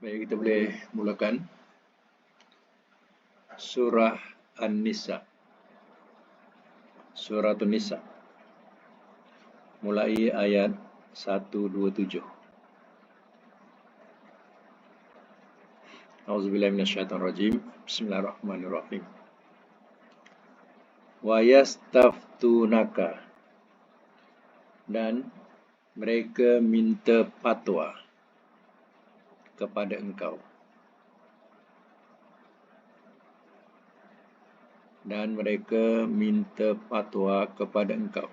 Baik, kita boleh mulakan surah An-Nisa. Surah An-Nisa. Mulai ayat 127. Auzubillahi minasyaitonirrajim. Bismillahirrahmanirrahim. Wa yastaftunaka, dan mereka minta fatwa kepada engkau. Dan mereka minta fatwa kepada engkau.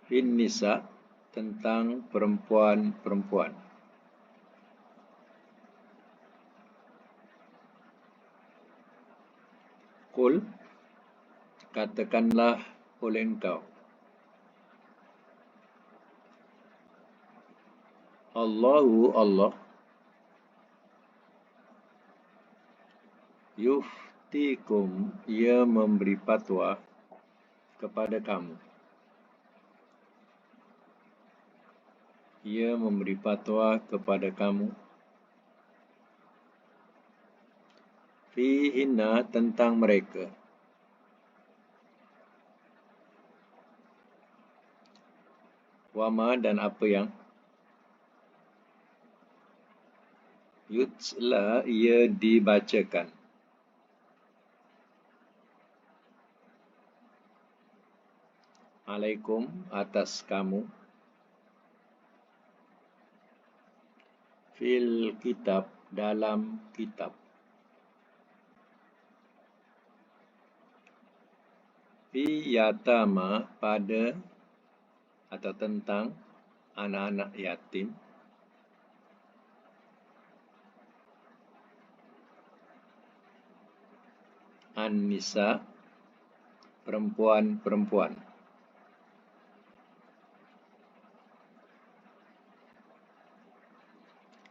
Fin nisa, tentang perempuan-perempuan. Qul, katakanlah oleh engkau. Allahu, Allah, yuftikum, ia memberi fatwa kepada kamu. Ia memberi fatwa kepada kamu. Fihinna, tentang mereka. Wama, dan apa yang. Yutsla, ia dibacakan. Alaikum, atas kamu. Fil kitab, dalam kitab. Fi yatama, pada atau tentang anak-anak yatim. An-nisa, perempuan-perempuan.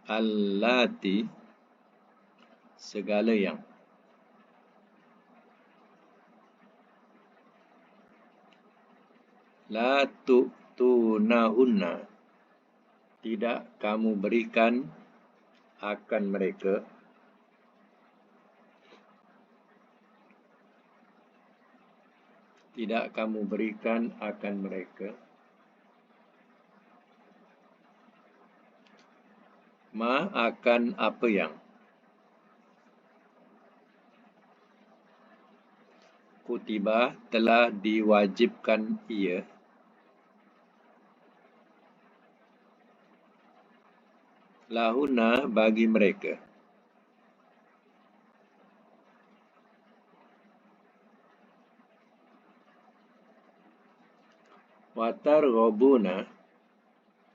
Allati, segala yang. La tu'tunahunna, tidak kamu berikan akan mereka. Tidak kamu berikan akan mereka. Ma, akan apa yang. Kutibah, telah diwajibkan ia. Lahuna, bagi mereka. Watarghabuna,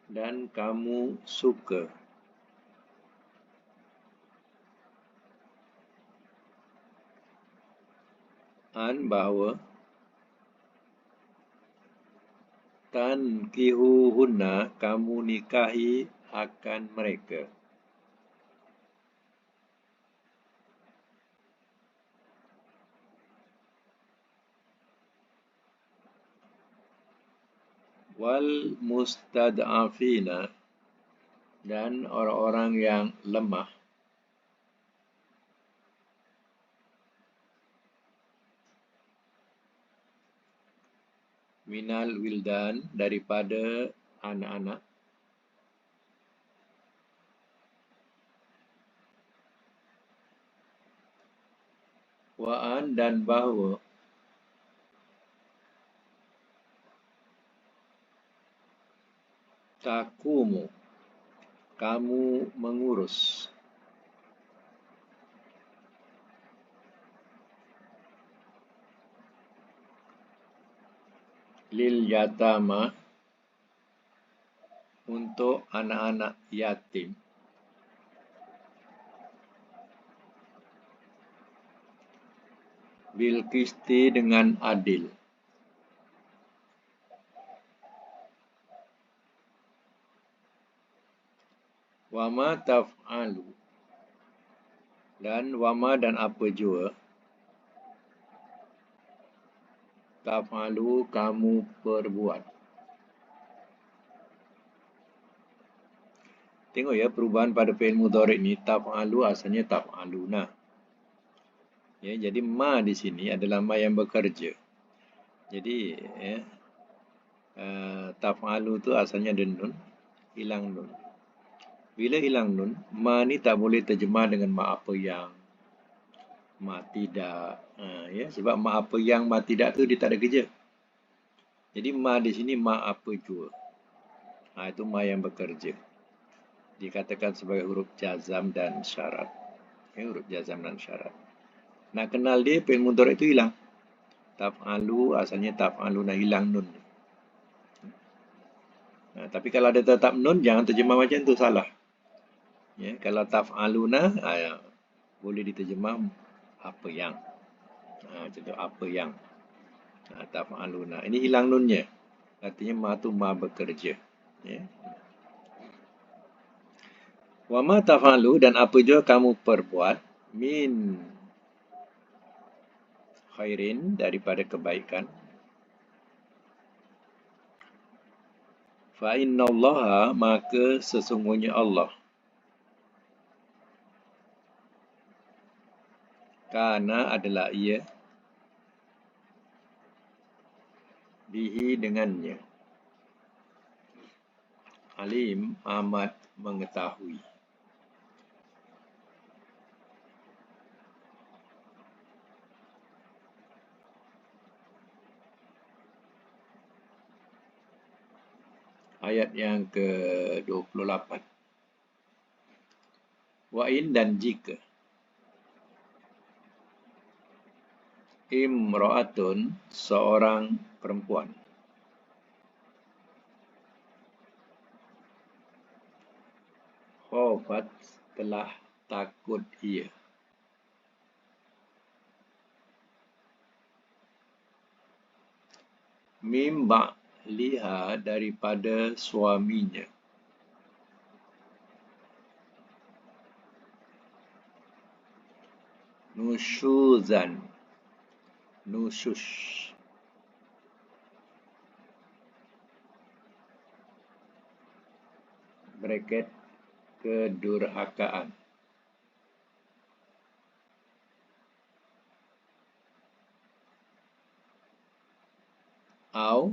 dan kamu suka. An, bahawa. Tankihuhunna, kamu nikahi akan mereka. Wal mustad'afina, dan orang-orang yang lemah. Minal wildan, daripada anak-anak. Wa'an, dan bahawa. Takumu, kamu mengurus. Lil yatama, untuk anak-anak yatim. Bil qisti, dengan adil. Wama taf'alu, dan wama, dan apa jua. Taf'alu, kamu perbuat. Tengok ya, perubahan pada fi'il mudhari' ni, taf'alu asalnya taf'aluna. Ya, jadi ma di sini adalah ma yang bekerja. Jadi ya, taf'alu tu asalnya ada nun, hilang nun. Bila hilang nun, ma ni tak boleh terjemah dengan ma apa yang, ma tidak. Ya, sebab ma apa yang, ma tidak tu dia tak ada kerja. Jadi ma di sini ma apa jua. Itu ma yang bekerja. Dikatakan sebagai huruf jazam dan syarat. Ya, huruf jazam dan syarat. Nak kenal dia, fi'il mudhari' itu hilang. Taf'alu asalnya taf'aluna, hilang nun. Tapi kalau ada tetap nun, jangan terjemah macam tu, salah. Ya, kalau taf'aluna, boleh diterjemah apa yang. Macam tu, apa yang. Taf'aluna. Ini hilang nunnya. Artinya ma tu ma bekerja. Ya. Wa ma taf'alu, dan apa jua kamu perbuat, min khairin, daripada kebaikan, fa innallaha, maka sesungguhnya Allah, kana adalah ia, bihi dengannya, alim amat mengetahui. Ayat yang ke-28. Wa in, dan jika, imra'atun, seorang perempuan, khafat, telah takut ia, mim ba'liha, daripada suaminya, nusyuzan, nusyush, bracket, kedurhakaan,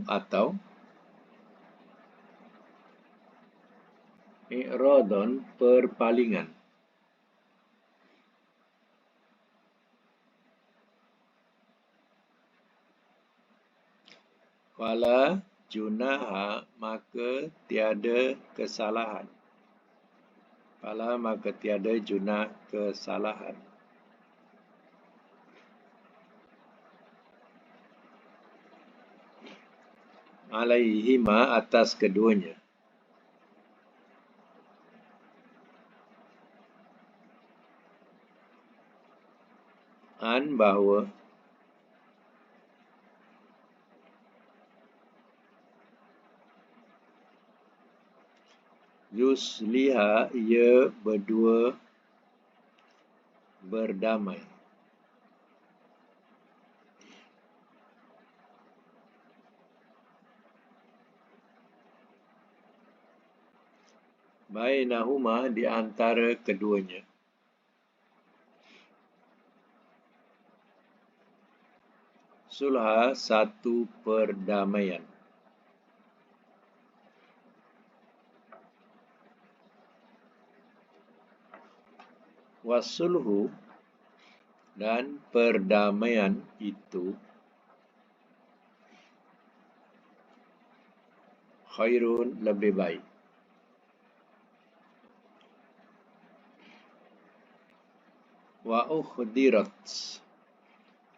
atau i'radon, perpalingan, fala junaha, maka tiada kesalahan, fala, maka tiada junah, kesalahan, alaihima, atas keduanya, bahawa, yusliha, ia berdua berdamai, bainahuma, di antara keduanya, sulha, satu perdamaian, wasulhu, dan perdamaian itu, khairun, lebih baik, wa ukhdirat,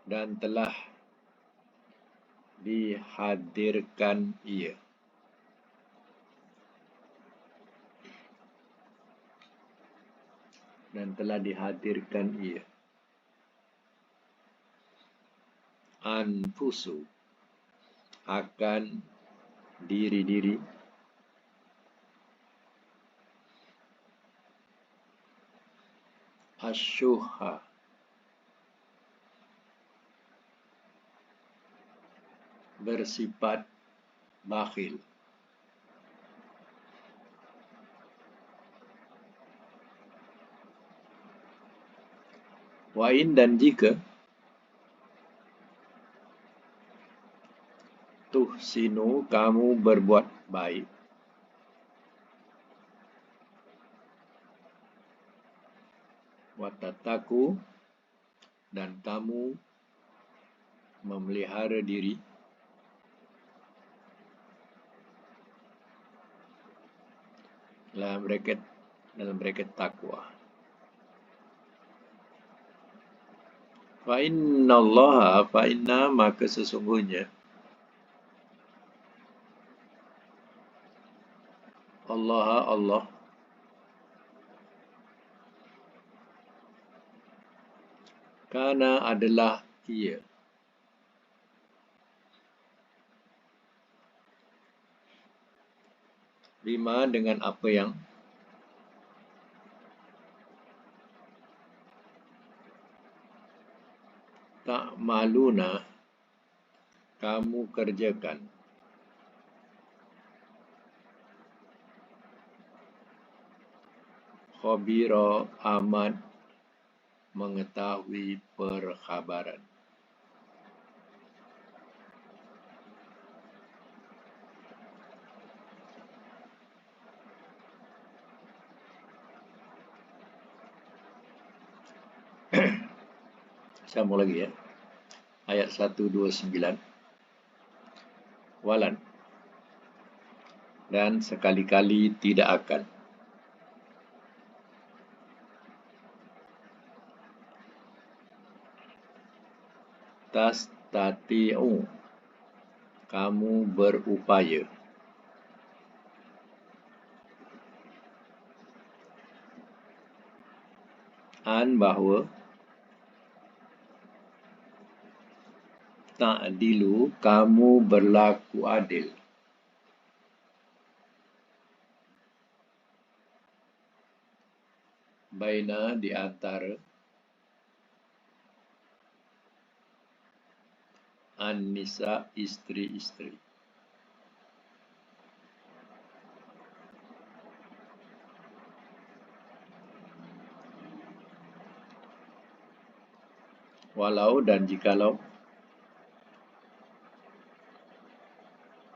dan telah dihadirkan ia, anfusu, akan diri-diri, asyuha, bersifat bakhil, Wa in dan jika tuhsinu kamu berbuat baik. Wa tattaqu dan kamu memelihara diri. Dalam bracket takwa. Fa inna maka sesungguhnya Allah kana adalah ia bima dengan apa yang tak maluna kamu kerjakan. Khabira amat mengetahui perkhabaran. Sambung lagi ya. Ayat 129. Walan. Dan sekali-kali tidak akan. Tastati'u. Kamu berupaya. Bahawa ta'dilu kamu berlaku adil. Baina di antara an-nisa istri-istri. Walau dan jikalau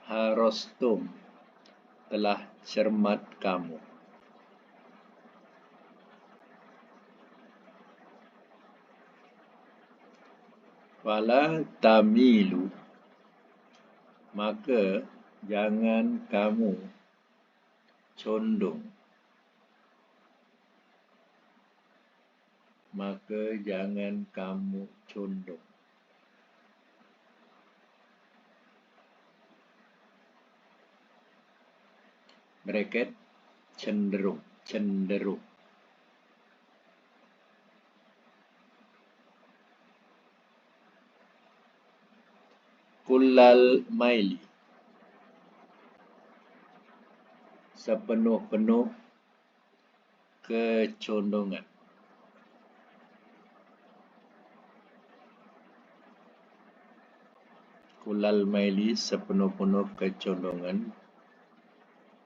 harostum telah cermat kamu. Wala tamilu maka jangan kamu condong. Maka jangan kamu condong. Bracket cenderung. Kullal maili sepenuh-penuh kecondongan. Kullal maili sepenuh-penuh kecondongan.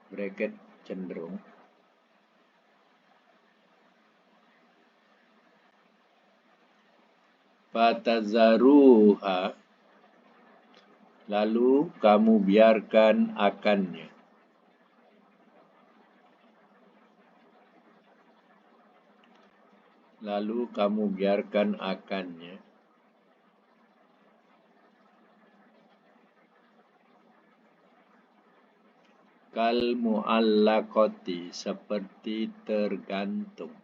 Bracket cenderung. Fatazaruha lalu kamu biarkan akannya. Lalu kamu biarkan akannya. Kal mu'allaqati seperti tergantung.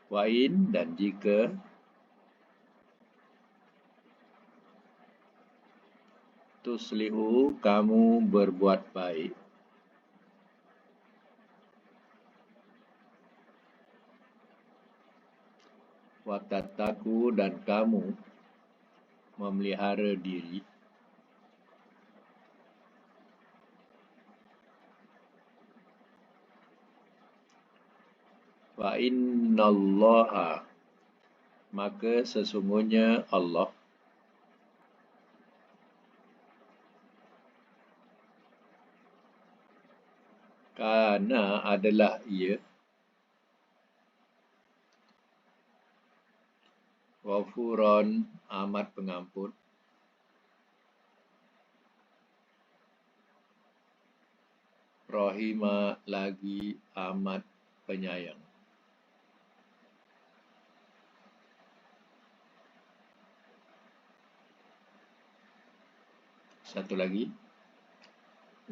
Wain dan jika tuslihu kamu berbuat baik. Watataku dan kamu memelihara diri. Wa innallaha maka sesungguhnya Allah Kana adalah ia. Ghafuran amat pengampun. Rahima lagi amat penyayang. Satu lagi.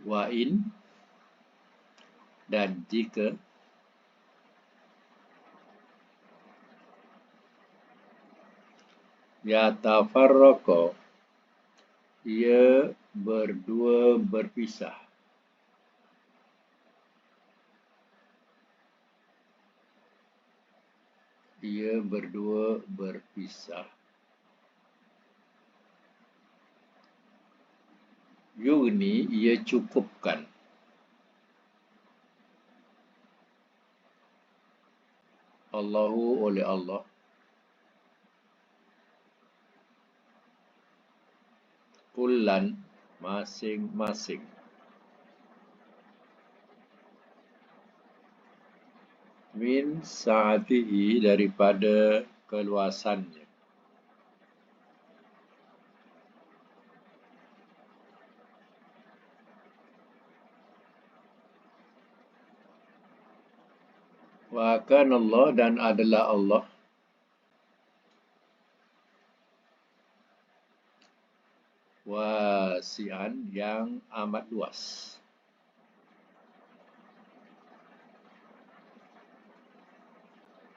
Wa in, dan jika yatafarraqa, ia berdua berpisah. Ia berdua berpisah. Yugni, ia cukupkan. Allahu, oleh Allah. Kullan, masing-masing. Min sa'atihi, daripada keluasannya. Wa kana Allah, dan adalah Allah wasi'an, yang amat luas.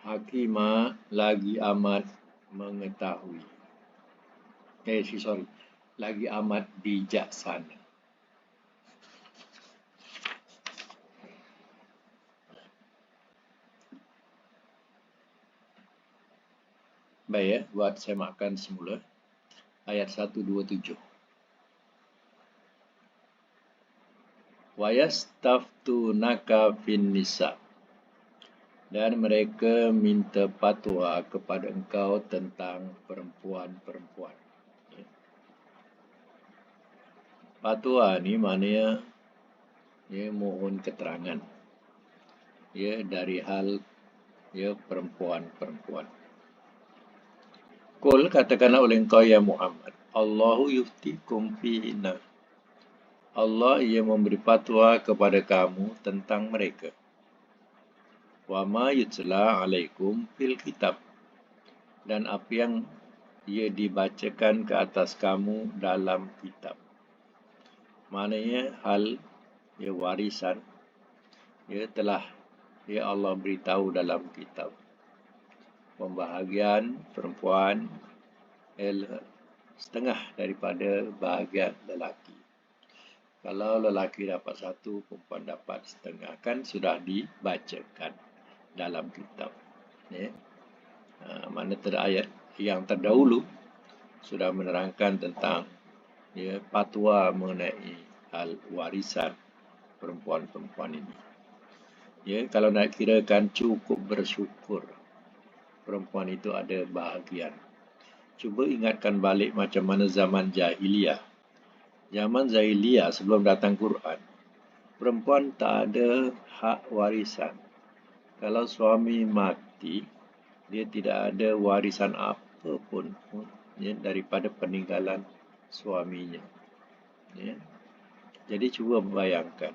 Hakimah, lagi amat mengetahui. Lagi amat bijaksana. Baik ya, buat saya makan semula. Ayat 127. Wa yastaftunaka fin nisa, dan mereka minta fatwa kepada engkau tentang perempuan-perempuan. Fatwa ni maknanya mohon keterangan dari hal perempuan-perempuan. Qul, katakanlah oleh engkau ya Muhammad, Allahu yuftikum fihinna, Allah ia memberi fatwa kepada kamu tentang mereka. Wa ma yutla alaikum fil kitab, dan apa yang ia dibacakan ke atas kamu dalam kitab. Maknanya hal warisan telah Allah beritahu dalam kitab. Pembahagian perempuan setengah daripada bahagian lelaki. Kalau lelaki dapat satu, perempuan dapat setengah, kan sudah dibacakan dalam kitab. Mana ayat yang terdahulu sudah menerangkan tentang fatwa mengenai hal warisan perempuan-perempuan ini. Kalau nak kirakan, cukup bersyukur perempuan itu ada bahagian. Cuba ingatkan balik macam mana zaman jahiliyah. Zaman jahiliyah sebelum datang Quran, perempuan tak ada hak warisan. Kalau suami mati, dia tidak ada warisan apa pun daripada peninggalan suaminya. Jadi cuba bayangkan,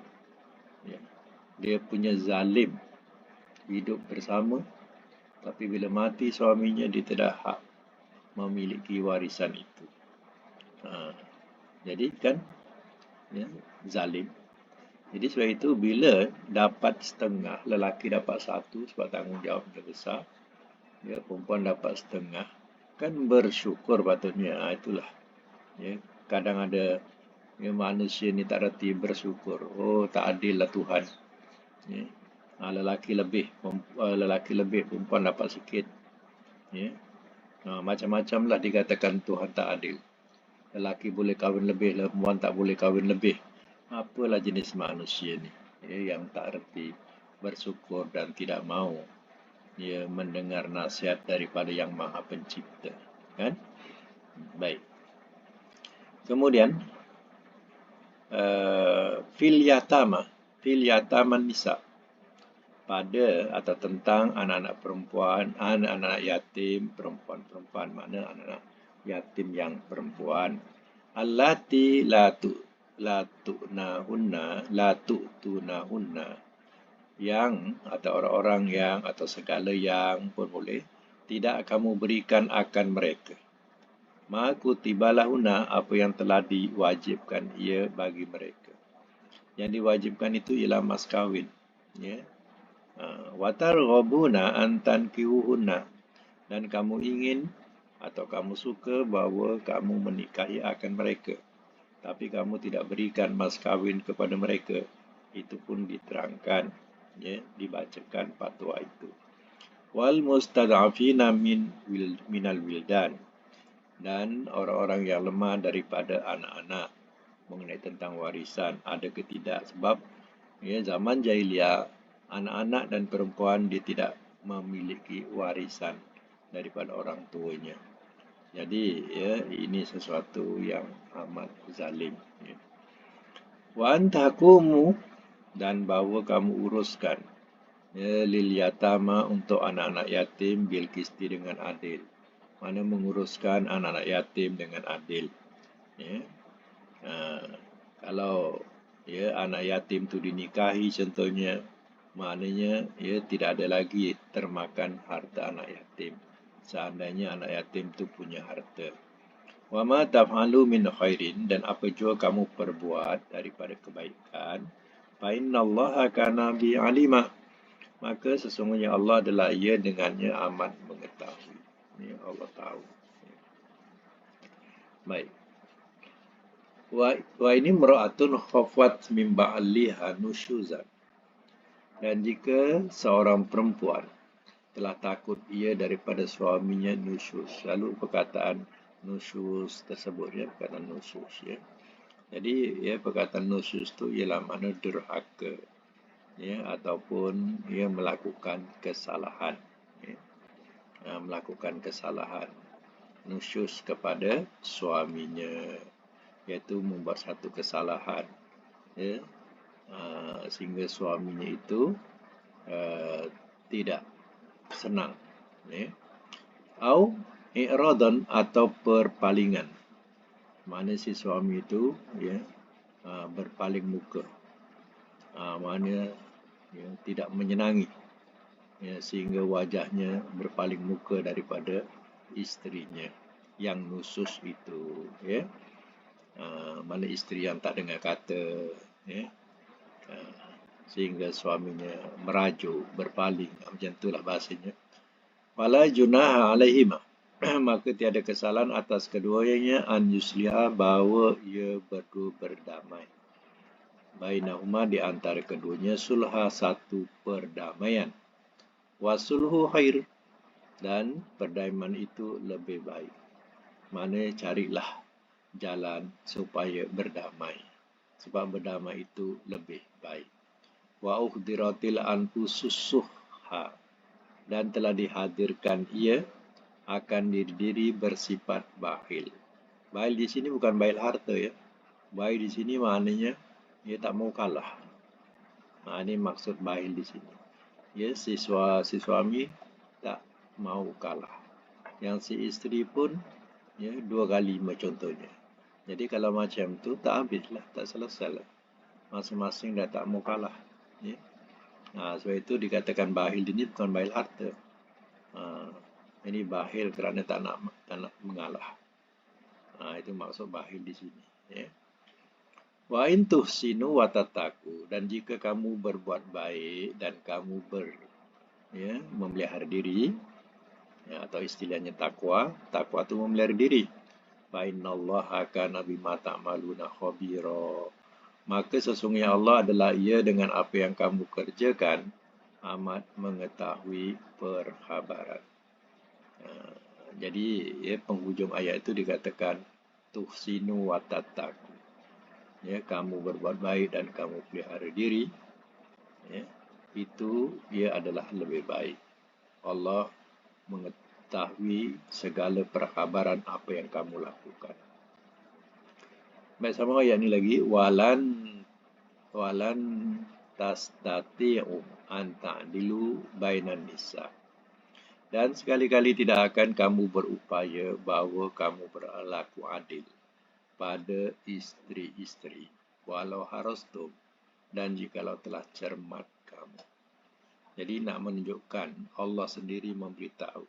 dia punya zalim hidup bersama, tapi bila mati suaminya, dia tidak hak memiliki warisan itu. Jadi kan zalim. Jadi sebab itu bila dapat setengah, lelaki dapat satu sebab tanggungjawab dia besar, perempuan dapat setengah, kan bersyukur patutnya. Itulah. Kadang ada manusia ni tak reti bersyukur. Oh, tak adil lah Tuhan. Lelaki lebih, perempuan dapat sikit. Macam-macam lah dikatakan Tuhan tak adil. Lelaki boleh kahwin lebih, perempuan tak boleh kahwin lebih. Apalah jenis manusia ni yang tak reti bersyukur dan tidak mahu mendengar nasihat daripada Yang Maha Pencipta. Kan? Baik. Kemudian fil yataman nisa, pada atau tentang anak-anak perempuan, anak-anak yatim perempuan-perempuan, mana anak-anak yatim yang perempuan. Allati la tu'tunahunna yang atau orang-orang yang atau segala yang pun boleh tidak kamu berikan akan mereka. Ma kutibalahunna apa yang telah diwajibkan ia bagi mereka. Yang diwajibkan itu ialah mas kahwin, ya. Watarghabuna an tankihuhunna, dan kamu ingin atau kamu suka bahawa kamu menikahi akan mereka, tapi kamu tidak berikan mas kahwin kepada mereka. Itu pun diterangkan, ya, dibacakan fatwa itu. Wal mustad'afina minal wildan, dan orang-orang yang lemah daripada anak-anak, mengenai tentang warisan ada ke tidak. Sebab ya, zaman jahiliah anak-anak dan perempuan dia tidak memiliki warisan daripada orang tuanya. Jadi ya, ini sesuatu yang amat zalim, ya. Wa antakumu, dan bahawa kamu uruskan, ya, lil yatama untuk anak-anak yatim bil qisti dengan adil. Mana menguruskan anak-anak yatim dengan adil, ya. Kalau ya anak yatim tu dinikahi contohnya, maknanya ya tidak ada lagi termakan harta anak yatim, seandainya anak yatim tu punya harta. Wa ma taf'alu min khairin, dan apa jua kamu perbuat daripada kebaikan, fa innallaha kana bi alimah, maka sesungguhnya Allah adalah ia dengannya amat mengetahui. Ya, Allah tahu. Baik. Wa ini mera'atun khafat min ba'liha nusyuzan, dan jika seorang perempuan telah takut ia daripada suaminya nusyuz, lalu perkataan nusyuz tersebut, ya, perkataan nusyuz, ya. Jadi ya, perkataan nusyuz tu ialah makna durhaka, ya, ataupun ia melakukan kesalahan, ya. Melakukan kesalahan nusyuz kepada suaminya, iaitu membuat satu kesalahan, ya, sehingga suaminya itu tidak senang, ya. Au i'radan, atau perpalingan, mana si suami itu ya berpaling muka, mana ya, tidak menyenangi, ya, sehingga wajahnya berpaling muka daripada isterinya yang nusus itu, ya. Mana isteri yang tak dengar kata, ya, sehingga suaminya merajuk, berpaling, macam itulah bahasanya. Wala junaha alaihima, maka tiada kesalahan atas keduanya an yusliha, bahawa ia berdua berdamai, bainahuma, di antara keduanya, sulha, satu perdamaian, wasulhu khair, dan perdamaian itu lebih baik. Mana carilah jalan supaya berdamai, sebab berdamai itu lebih baik. Wa uhdiratil anfusus suhha, dan telah dihadirkan ia akan diri bersifat bakhil. Bakhil di sini bukan bakhil harta, ya. Bakhil di sini maknanya ia tak mau kalah. Ini maksud bakhil di sini. Ya, si suami tak mau kalah. Yang si isteri pun ya dua kali contohnya. Jadi kalau macam tu tak habislah, tak selesai lah. Masing-masing dah tak mau kalah, ya. Sebab itu dikatakan bakhil ini bukan bakhil harta. Ini bakhil kerana tak nak mengalah. Itu maksud bakhil di sini, ya. Wa in tuhsinu wa tattaqu, dan jika kamu berbuat baik dan kamu memelihara diri, ya, atau istilahnya takwa. Takwa itu memelihara diri. Fa innallaha kana bima ta'maluna khabira, maka sesungguhnya Allah adalah ia dengan apa yang kamu kerjakan amat mengetahui perkhabaran. Jadi ya, penghujung ayat itu dikatakan tuhsinu wa tattaqu, ya, kamu berbuat baik dan kamu pelihara diri, ya, itu ia adalah lebih baik. Allah mengetahui segala perkhabaran apa yang kamu lakukan. Baik, sama ayat ini lagi, walan tastati'u, an ta'dilu bainan nisa. Dan sekali-kali tidak akan kamu berupaya bahawa kamu berlaku adil pada isteri-isteri, walau harastum, dan jikalau telah cermat kamu. Jadi nak menunjukkan Allah sendiri memberitahu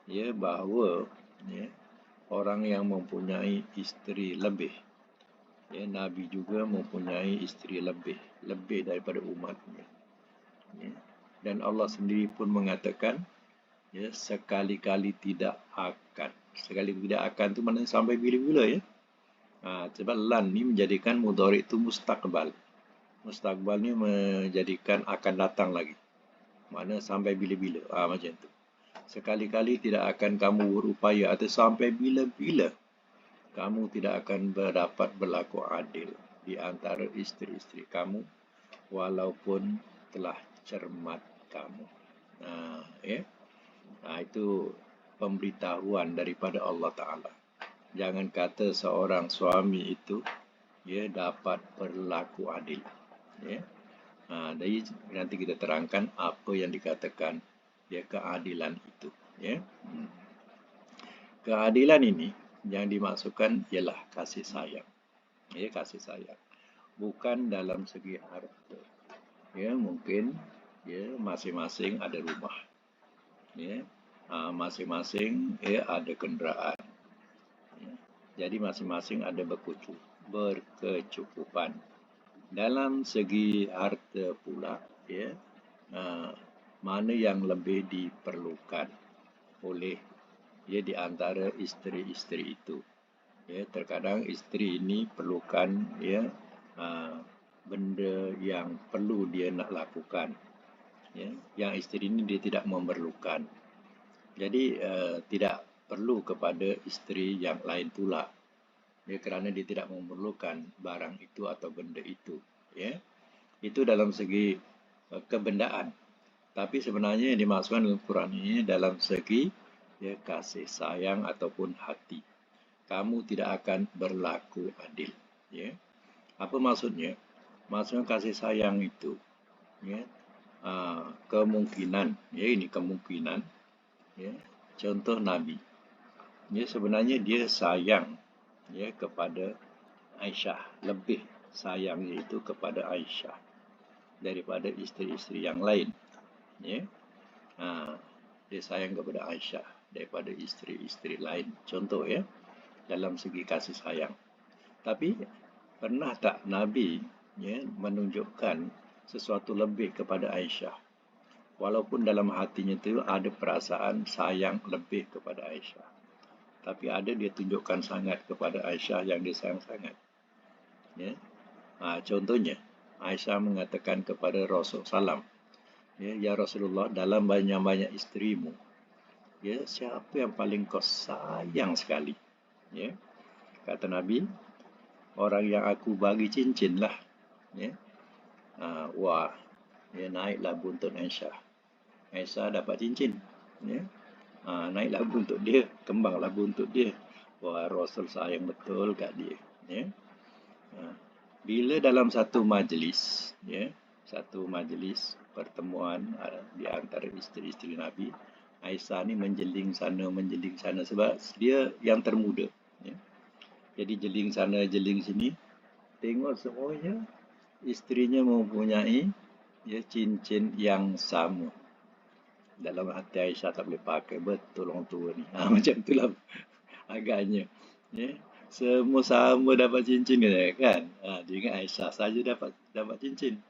ya bahawa ya, orang yang mempunyai isteri lebih, ya, Nabi juga mempunyai isteri lebih daripada umatnya. Ya. Dan Allah sendiri pun mengatakan ya sekali-kali tidak akan. Sekali tidak akan itu maknanya sampai bila-bila ya. Sebab lan ni menjadikan mudhari itu mustaqbal. Mustaqbal ni menjadikan akan datang lagi. Mana sampai bila-bila. Macam tu. Sekali-kali tidak akan kamu berupaya atau sampai bila-bila kamu tidak akan dapat berlaku adil di antara isteri-isteri kamu walaupun telah cermat kamu. Ya. Itu pemberitahuan daripada Allah Ta'ala. Jangan kata seorang suami itu ya dapat berlaku adil. Ya. Jadi nanti kita terangkan apa yang dikatakan ya keadilan itu. Ya. Keadilan ini yang dimaksudkan ialah kasih sayang. Ya, kasih sayang. Bukan dalam segi harta. Ya, mungkin ya masing-masing ada rumah. Ya. Masing-masing ya ada kenderaan. Ya. Jadi masing-masing ada berkecukupan. Dalam segi harta pula, ya, mana yang lebih diperlukan oleh ya di antara isteri-isteri itu. Ya, terkadang isteri ini perlukan ya benda yang perlu dia nak lakukan. Ya, yang isteri ini dia tidak memerlukan. Jadi tidak perlu kepada isteri yang lain pula. Ya, kerana dia tidak memerlukan barang itu atau benda itu. Ya, itu dalam segi kebendaan. Tapi sebenarnya yang dimaksudkan dalam Quran ini dalam segi ya, kasih sayang ataupun hati. Kamu tidak akan berlaku adil. Ya. Apa maksudnya? Maksudnya kasih sayang itu ya, kemungkinan. Ya, ini kemungkinan. Ya. Contoh Nabi. Ya, sebenarnya dia sayang ya kepada Aisyah, lebih sayangnya itu kepada Aisyah daripada isteri-isteri yang lain. Ya. Dia sayang kepada Aisyah daripada isteri-isteri lain. Contoh ya, dalam segi kasih sayang. Tapi pernah tak Nabi ya menunjukkan sesuatu lebih kepada Aisyah? Walaupun dalam hatinya itu ada perasaan sayang lebih kepada Aisyah. Tapi ada dia tunjukkan sangat kepada Aisyah yang dia sayang sangat. Ya. Contohnya, Aisyah mengatakan kepada Rasulullah SAW, ya Rasulullah, dalam banyak-banyak isterimu, ya siapa yang paling kau sayang sekali? Ya. Kata Nabi, orang yang aku bagi cincin lah. Ya. Ya, naiklah buntut Aisyah. Aisyah dapat cincin. Ya. Naiklah buntut dia, kembanglah buntut dia. Rasul sayang betul kat dia. Ya. Bila dalam satu majlis, ya, satu majlis pertemuan di antara isteri-isteri Nabi, Aisyah ni menjeling sana sebab dia yang termuda. Ya. Jadi jeling sana, jeling sini, tengok semuanya isterinya mempunyai ya cincin yang sama. Dalam hati Aisyah tak boleh pakai betul orang tua ni. Macam itulah agaknya. Ya. Semua sama dapat cincin kan? Dia ingat Aisyah saja dapat cincin.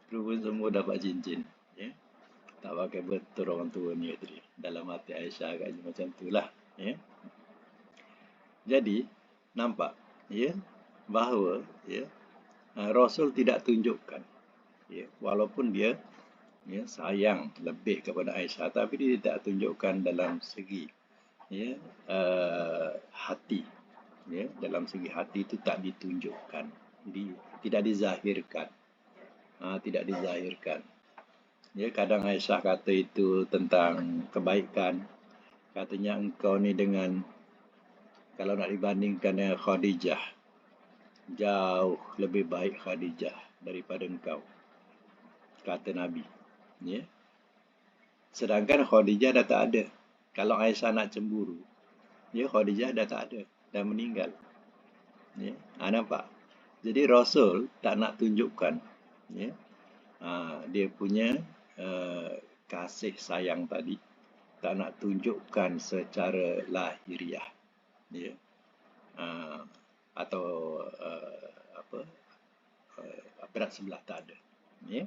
Rupanya semua dapat cincin. Ya. Tak pakai betul orang tua ni tadi. Dalam hati Aisyah agaknya macam itulah. Ya. Jadi nampak ya bahawa ya Rasul tidak tunjukkan ya walaupun dia ya sayang lebih kepada Aisyah, tapi dia tidak tunjukkan dalam segi ya hati. Ya, dalam segi hati itu tak ditunjukkan, tidak dizahirkan. Tidak dizahirkan. Ya, kadang Aisyah kata itu tentang kebaikan. Katanya engkau ni dengan, kalau nak dibandingkan dengan Khadijah, jauh lebih baik Khadijah daripada engkau. kata Nabi. Ya. Sedangkan Khadijah dah tak ada. Kalau Aisyah nak cemburu, ya Khadijah dah tak ada, dah meninggal. Ya. Nampak? Jadi Rasul tak nak tunjukkan, ya, dia punya kasih sayang tadi, tak nak tunjukkan secara lahiriah, ya, atau berat sebelah tak ada. Ya.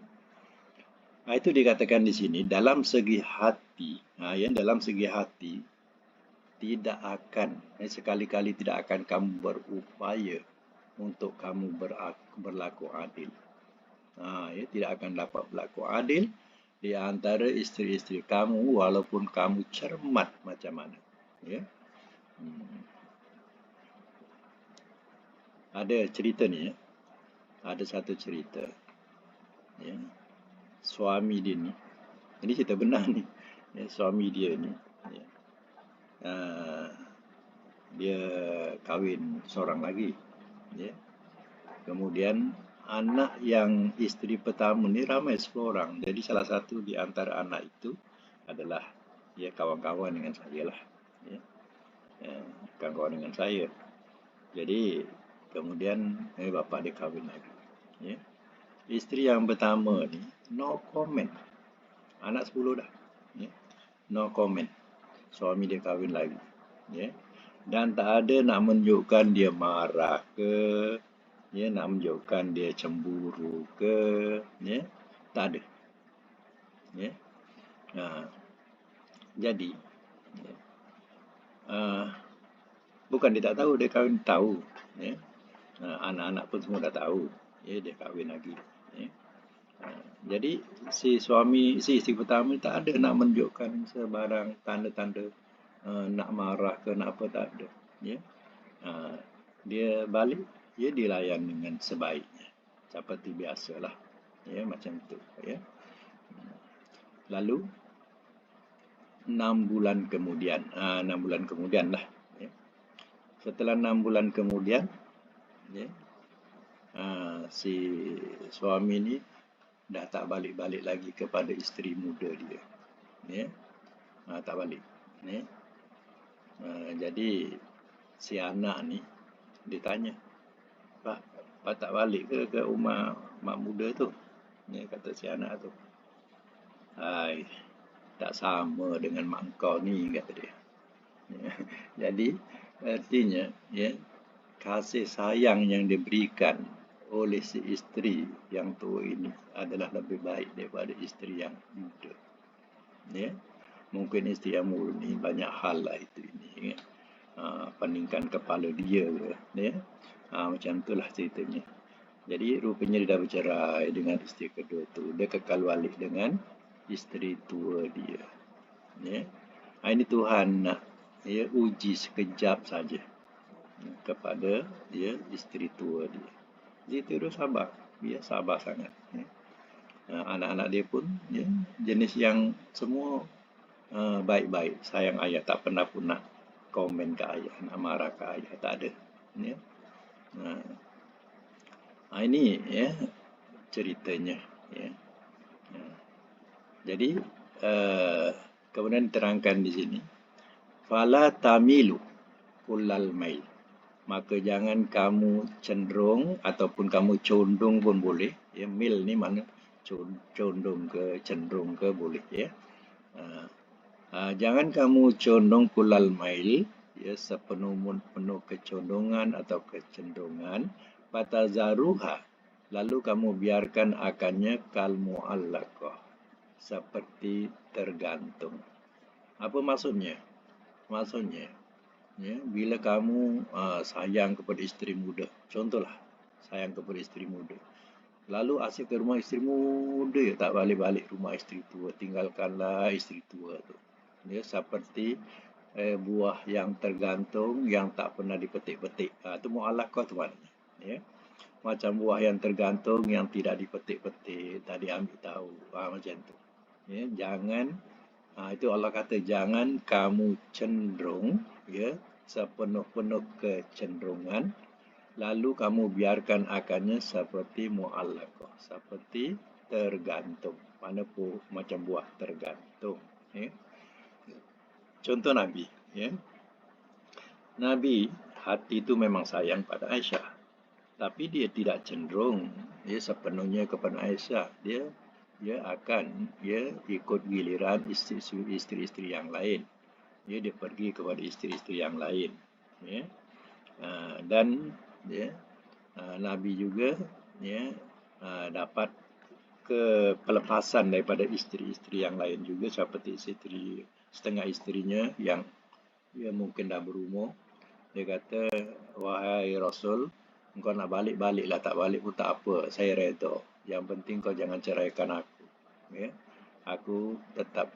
Itu dikatakan di sini dalam segi hati, dalam segi hati tidak akan, sekali-kali tidak akan kamu berupaya untuk kamu berlaku adil. Tidak akan dapat berlaku adil di antara isteri-isteri kamu walaupun kamu cermat macam mana. Ya. Ada cerita ni, ya. Ada satu cerita. Ya. Suami dia ni, ini cerita benar ni. Ya, suami dia ni, ya, dia kahwin seorang lagi. Ya. Kemudian anak yang isteri pertama ni ramai 10 orang. Jadi salah satu di antara anak itu adalah kawan-kawan dengan saya lah. Ya. Kawan-kawan dengan saya. Jadi kemudian bapa dia kahwin lagi. Ya. Isteri yang pertama ni no comment. Anak 10 dah. Ya. No comment. Suami dia kahwin lagi. Ya. Dan tak ada nak menunjukkan dia marah ke, ya, nak menunjukkan dia cemburu ke, ya, tak ada. Ya. Jadi ya, bukan dia tak tahu, dia kahwin tahu. Ya. Anak-anak pun semua dah tahu. Ya, dia kahwin lagi. Ya. Jadi si isteri pertama tak ada nak menunjukkan sebarang tanda-tanda nak marah ke nak apa, tak ada. Ya. Dia balik, dia dilayan dengan sebaiknya seperti biasalah. Ya, macam tu. Ya. Lalu 6 bulan kemudian, 6 bulan kemudian lah. Ya. Setelah 6 bulan kemudian, ya, si suami ni dah tak balik-balik lagi kepada isteri muda dia. Ya. Tak balik. Ya. Jadi si anak ni ditanya, Pak tak balik ke rumah mak muda tu? Ya, kata si anak tu. Tak sama dengan mak kau ni, kata dia. Ya. Jadi artinya, ya, kasih sayang yang diberikan oleh si isteri yang tua ini adalah lebih baik daripada isteri yang muda. Ya. Mungkin isteri yang muda ni banyak hal lah itu ini. Ya. Peningkan kepala dia. Ya. Macam itulah ceritanya. Jadi rupanya dia dah bercerai dengan isteri kedua tu. Dia kekal balik dengan isteri tua dia. Ya. Ini Tuhan nak, ya, uji sekejap saja kepada, ya, isteri tua dia. Dia terus sabar. Dia sabar sangat. Ya. Anak-anak dia pun, ya, jenis yang semua baik-baik, sayang ayah, tak pernah komen ke ayah, nak marah ke ayah, tak ada. Ya. Ini, ya, ceritanya. Ya. Jadi kemudian diterangkan di sini, fala tamilu kullal mail. Maka jangan kamu cenderung ataupun kamu condong pun boleh. Ya, mil ni mana condong ke, cenderung ke, boleh. Ya. Jangan kamu condong kullal mail, ya, sepenuh kecondongan atau kecenderungan. Fatazaruha, lalu kamu biarkan akannya kal mu'allaqah, seperti tergantung. Apa maksudnya? Maksudnya, ya, bila kamu sayang kepada isteri muda, contohlah sayang kepada isteri muda, lalu asyik ke rumah isteri muda, tak balik-balik rumah isteri tua, tinggalkanlah isteri tua tu. Ya, seperti buah yang tergantung yang tak pernah dipetik-petik. Itu mu'allaqah tu maknanya. Ya. Macam buah yang tergantung yang tidak dipetik-petik, tak diambil tahu. Macam tu. Ya, jangan, itu Allah kata, jangan kamu cenderung, ya, sepenuh-penuh kecenderungan, lalu kamu biarkan akannya seperti mu'allaqah, seperti tergantung. Mana pun macam buah tergantung. Ya. Contoh Nabi. Ya. Nabi hati itu memang sayang pada Aisyah, tapi dia tidak cenderung sepenuhnya kepada Aisyah. Dia akan ikut giliran isteri-isteri yang lain. Dia pergi kepada isteri-isteri yang lain. Ya. Dan Nabi juga dapat kepelepasan daripada isteri-isteri yang lain juga, seperti setengah isterinya yang mungkin dah berumur. Dia kata, wahai Rasul, engkau nak balik-baliklah, tak balik pun tak apa, saya redha. Yang penting kau jangan ceraikan aku. Ya. Aku tetap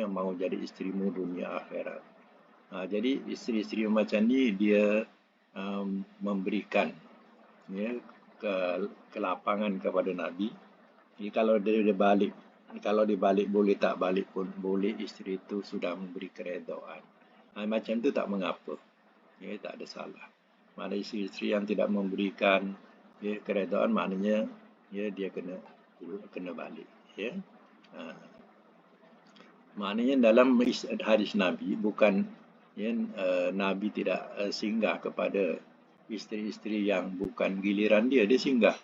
mau jadi isterimu dunia akhirat. Jadi isteri-isteri macam ni dia memberikan kelapangan kepada Nabi. Jadi kalau dia balik, boleh, tak balik pun boleh, isteri itu sudah memberi keredaan. Macam tu tak mengapa. Tak ada salah. Mana isteri yang tidak memberikan keredaan, maknanya dia kena balik. Maknanya dalam hadis Nabi bukan Nabi tidak singgah kepada isteri-isteri yang bukan giliran dia singgah.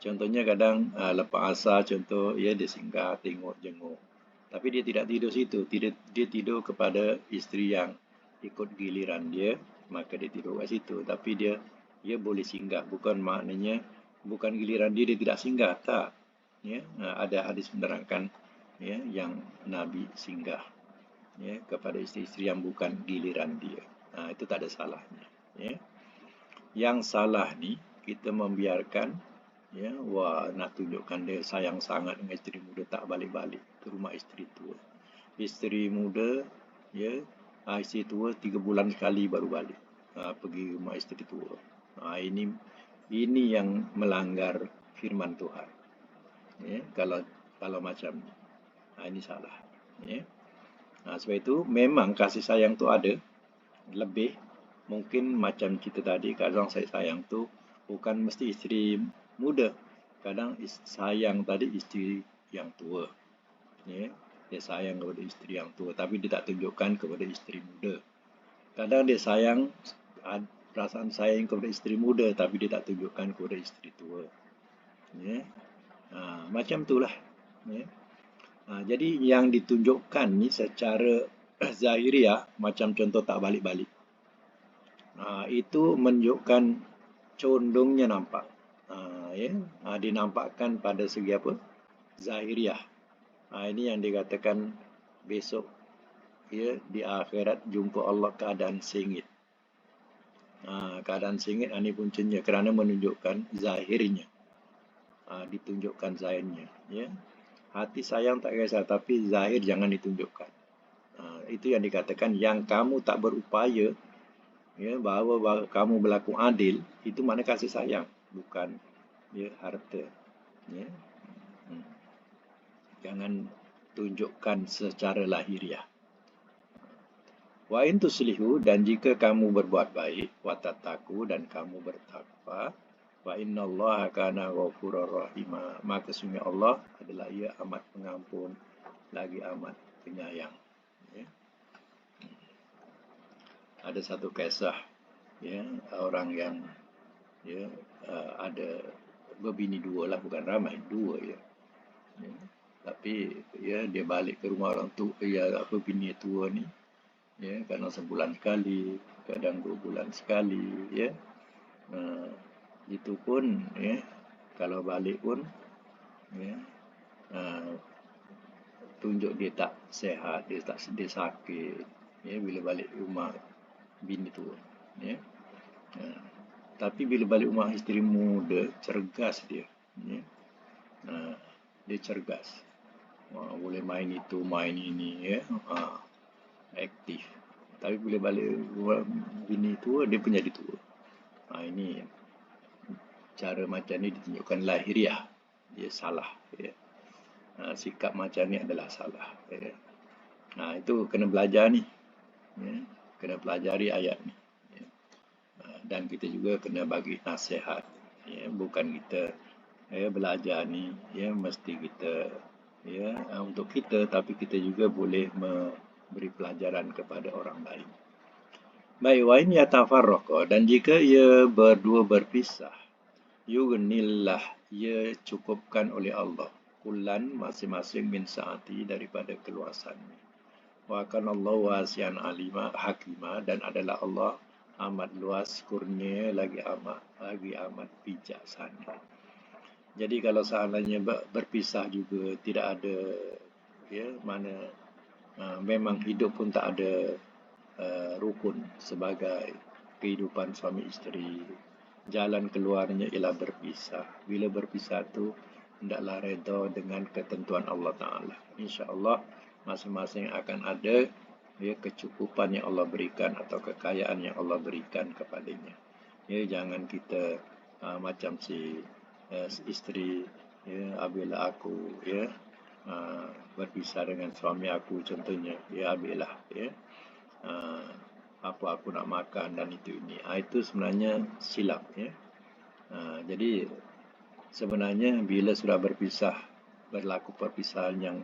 Contohnya kadang lepas asar, contoh dia singgah tengok jenguk. Tapi dia tidak tidur situ. Dia tidur kepada isteri yang ikut giliran dia, maka dia tidur kat situ. Tapi dia boleh singgah. Bukan maknanya bukan giliran dia tidak singgah. Tak. Ada hadis menerangkan yang Nabi singgah kepada isteri-isteri yang bukan giliran dia. Itu tak ada salahnya. Yang salah ni kita membiarkan nak tunjukkan dia sayang sangat dengan isteri muda, tak balik-balik ke rumah isteri tua. Isteri muda isteri tua 3 bulan sekali baru balik pergi rumah isteri tua. Ini yang melanggar firman Tuhan. Kalau macam ni, ini salah. Sebab itu memang kasih sayang tu ada lebih. Mungkin macam kita tadi, kadang saya sayang tu bukan mesti isteri muda. Kadang sayang tadi isteri yang tua. Dia sayang kepada isteri yang tua, tapi dia tak tunjukkan kepada isteri muda. Kadang dia sayang, perasaan sayang kepada isteri muda, tapi dia tak tunjukkan kepada isteri tua. Macam itulah. Jadi yang ditunjukkan ni secara zahiriah, macam contoh tak balik-balik. Itu menunjukkan condongnya nampak. Dinampakkan pada segi apa? Zahiriah. Ini yang dikatakan besok di akhirat jumpa Allah keadaan sengit. Keadaan sengit ini puncanya kerana menunjukkan zahirnya. Ditunjukkan zahirnya. Hati sayang tak kisah, tapi zahir jangan ditunjukkan. Itu yang dikatakan yang kamu tak berupaya bahawa kamu berlaku adil, itu makna kasih sayang, bukan harta. Jangan tunjukkan secara lahiriah. Wa in tuslihu, dan jika kamu berbuat baik, wa tattaqu, dan kamu bertakwa, wa innallaha kana ghafurur rahima, maka sesungguhnya Allah adalah ia amat pengampun lagi amat penyayang. Ada satu kisah orang yang ada berbini dua lah, bukan ramai, dua tapi dia balik ke rumah orang tu, bini tua ni kadang sebulan sekali, kadang 2 bulan sekali. Itu pun kalau balik pun tunjuk dia tak sehat, dia sakit bila balik rumah bini tua. Tapi bila balik rumah isteri muda, cergas dia. Dia cergas. Boleh main itu, main ini, aktif. Tapi bila balik rumah bini tua, dia pun jadi tua. Ini cara macam ni ditunjukkan lahiriah. Dia salah. Sikap macam ni adalah salah. Itu kena belajar ni. Kena pelajari ayat ni. Dan kita juga kena bagi nasihat. Bukan kita ya, belajar ni ya mesti kita ya untuk kita, tapi kita juga boleh memberi pelajaran kepada orang lain. Baik, wa in yatafarraqa, dan jika ia berdua berpisah, yughnillah, ia cukupkan oleh Allah, kullan, masing-masing, min saati, daripada keluasannya. Wa kana Allahu wasi'an alima hakima, dan adalah Allah amat luas kurnia lagi amat bijaksana. Jadi kalau seandainya berpisah juga tidak ada ya mana memang hidup pun tak ada rukun sebagai kehidupan suami isteri. Jalan keluarnya ialah berpisah. Bila berpisah tu hendaklah redha dengan ketentuan Allah Ta'ala. InsyaAllah masing-masing akan ada ya kecukupan yang Allah berikan atau kekayaan yang Allah berikan kepadanya. Ya, jangan kita macam si isteri ya, apabila aku ya berpisah dengan suami aku contohnya, ya ambillah ya apa aku nak makan dan itu ini. Itu sebenarnya silap ya. Jadi sebenarnya bila sudah berpisah, berlaku perpisahan yang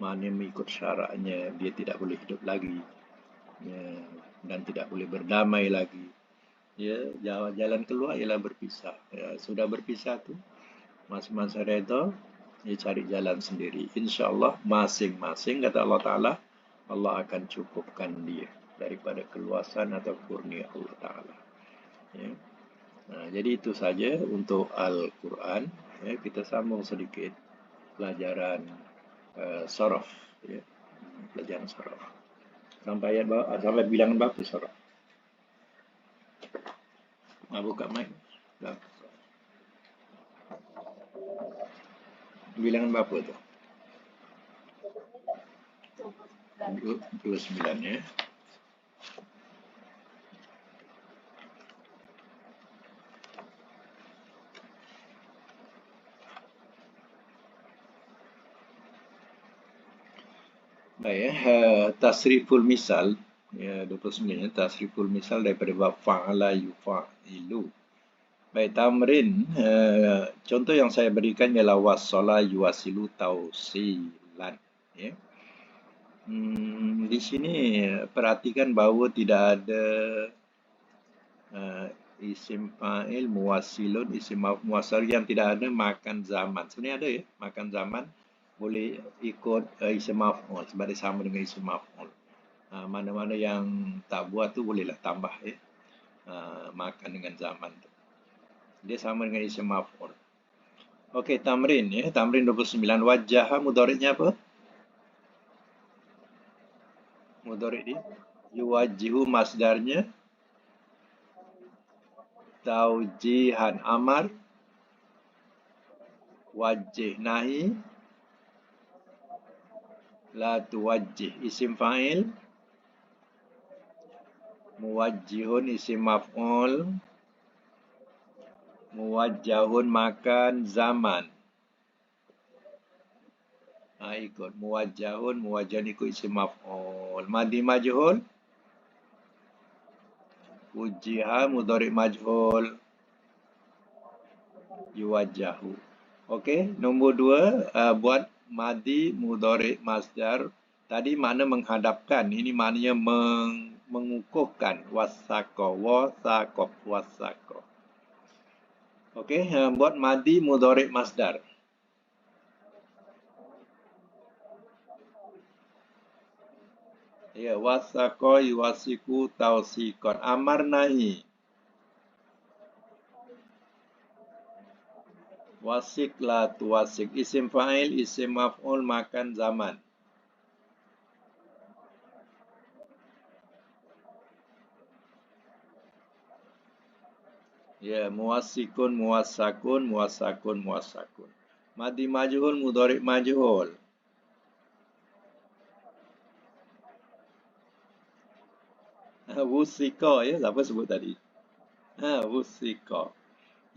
mana mengikut syaratnya, dia tidak boleh hidup lagi ya, dan tidak boleh berdamai lagi. Ya, jalan keluar ialah berpisah. Ya, sudah berpisah tu masing-masing redha, dia cari jalan sendiri. InsyaAllah masing-masing, kata Allah Ta'ala, Allah akan cukupkan dia daripada keluasan atau kurnia Allah Ta'ala. Ya. Jadi itu saja untuk Al-Quran. Ya, kita sambung sedikit pelajaran sorof. Ya. Pelajaran sorof. Sampai bilangan berapa sorof? Buka mic. Bilangan berapa tu? 29 ya. Baik tasriful misal ya 29 tasriful misal daripada bab fa'ala yufa'ilu. Baik, tamrin contoh yang saya berikan ialah wassala yuwasilu tausilan ya. Di sini perhatikan bahawa tidak ada isim fa'il muwasilun, isim muwassil yang tidak ada makan zaman. Sebenarnya ada ya, makan zaman boleh ikut isim maf'ul sebab dia sama dengan isim maf'ul. Mana-mana yang tak buat tu bolehlah tambah ya. Makan dengan zaman tu. Dia sama dengan isim maf'ul. Okey, tamrin ya, tamrin 29. Wajah mudhari'nya apa? Mudhari' dia yuwajjihu, masdarnya taujihan, amar wajih, nahi la tuwajjih, isim fa'il muwajjihun, isim maf'ul muwajjahun, makan zaman. Ikut muwajjahun, muwajjahun ikut isim maf'ul. Madi majhul wujiha, mudhari' majhul yuwajjahu. Okey, nombor 2 buat madi mudhari' masdar. Tadi makna menghadapkan, ini maknanya mengukuhkan. Wasaqo, wasaqo, wasaqo. Okey, buat madi mudhari' masdar. Ya, wasaqo yuwasiku tausikon. Amar nahi. Wasik la tuwasik. Isim fa'il, isim maf'ul, makan zaman. Ya, muwasikun, muwasakun, muwasakun, muwasakun. Madi majhul, mudhari' majhul. Wusika ya, siapa sebut tadi? Wusika.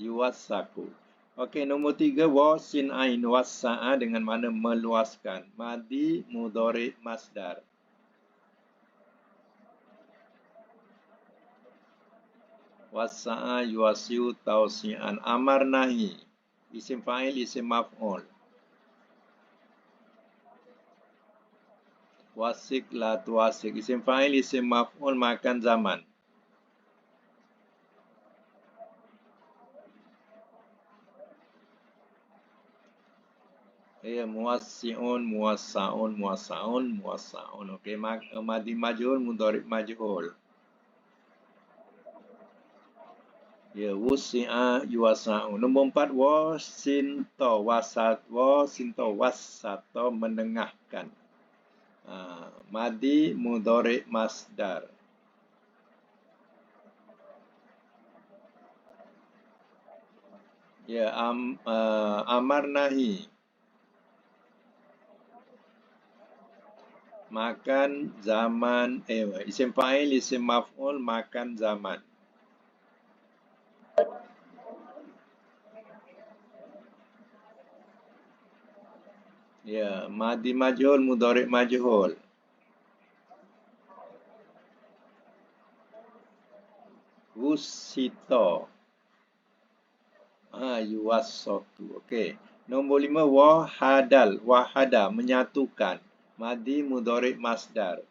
Yuwasaku. Okey, nombor 3 wasin ain wasa'a dengan mana meluaskan. Madi mudhari' masdar. Wasa'a yuwasiu tausi'an, amar nahi. Isim fa'il, isim maf'ul. Wasik la tuwasik. Isim fa'il, isim maf'ul makan zaman. Ya, muwassi'un, muwassa'un, muwassa'un, muwassa'un. Okey, madi majhul, mudhari' majhul. Ya, wusi'a, yuwasa'u. Nombor 4, wasinto, wasato, menengahkan. Madi, mudhari' masdar. Ya, amar nahi. Makan zaman, isim fa'il, isim maf'ul, makan zaman. Ya, madi majhul, mudhari' majhul. Wusito. Yuwasotu. Okey. Nombor 5, wahada, menyatukan. Madi mudhari' masdar.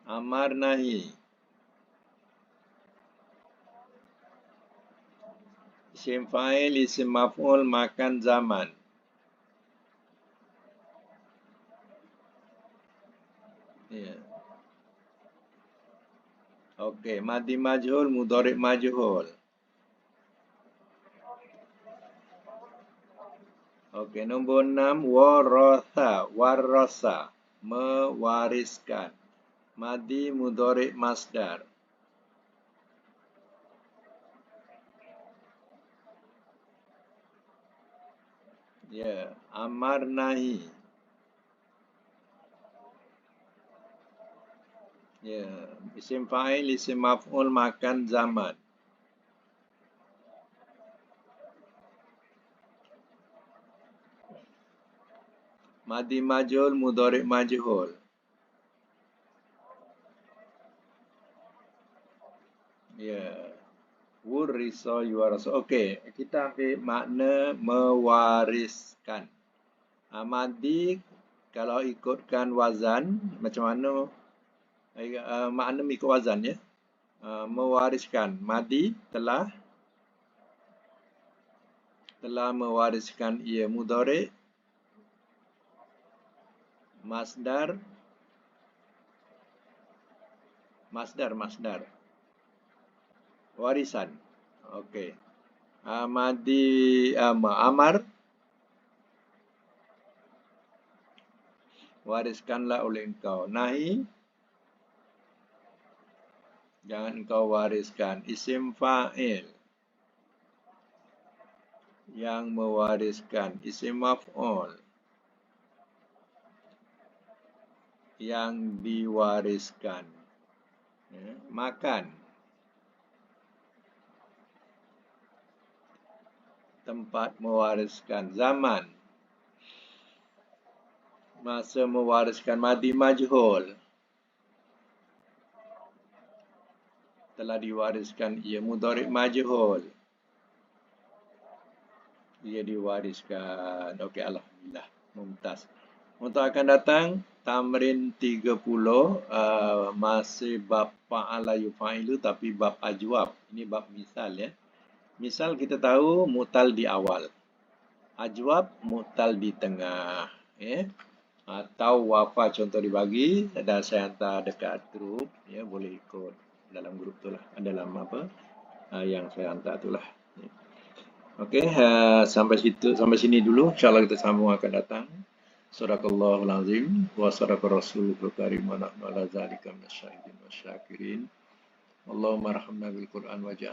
Amar nahi. Isim fa'il, isim maf'ul, makan zaman. Ya. Okey, madi majhul, mudhari' majhul. Okey, nombor 6, warasa, mewariskan. Madi mudhari' masdar. Ya, amar nahi. Ya, isim fa'il, isim maf'ul, makan zaman. Madi majhul, mudhari' majhul. Ya. Wurisa yuwarasa. Okey, kita ambil makna mewariskan. Madi kalau ikutkan wazan, macam mana? Makna ikut wazan ya. Mewariskan. Madi telah mewariskan ia. Mudhari' masdar. Warisan. Okey. Madi amar. Wariskanlah oleh engkau. Nahi. Jangan engkau wariskan. Isim fa'il. Yang mewariskan. Isim maf'ul. Yang diwariskan. Makan. Tempat mewariskan. Zaman. Masa mewariskan. Madi majhul. Telah diwariskan ia. Mudhari' majhul. Ia diwariskan. Okey, alhamdulillah. Mumtaz. Untuk akan datang, tamrin 30, masih bab fa'ala yufa'ilu tapi bab ajwab. Ini bab misal ya. Misal kita tahu mutal di awal. Ajwab mutal di tengah. Atau wafa contoh dibagi dan saya hantar dekat grup. Ya, boleh ikut dalam grup tu lah. Dalam apa yang saya hantar tu lah. Okey, sampai sini dulu. InsyaAllah kita sambung akan datang. Sadaqallahul azim wa sadaqa rasulul karim wa nahnu ala zalika minasyahidin wasyakirin. Allahumma arhamna bil Qur'an waj'al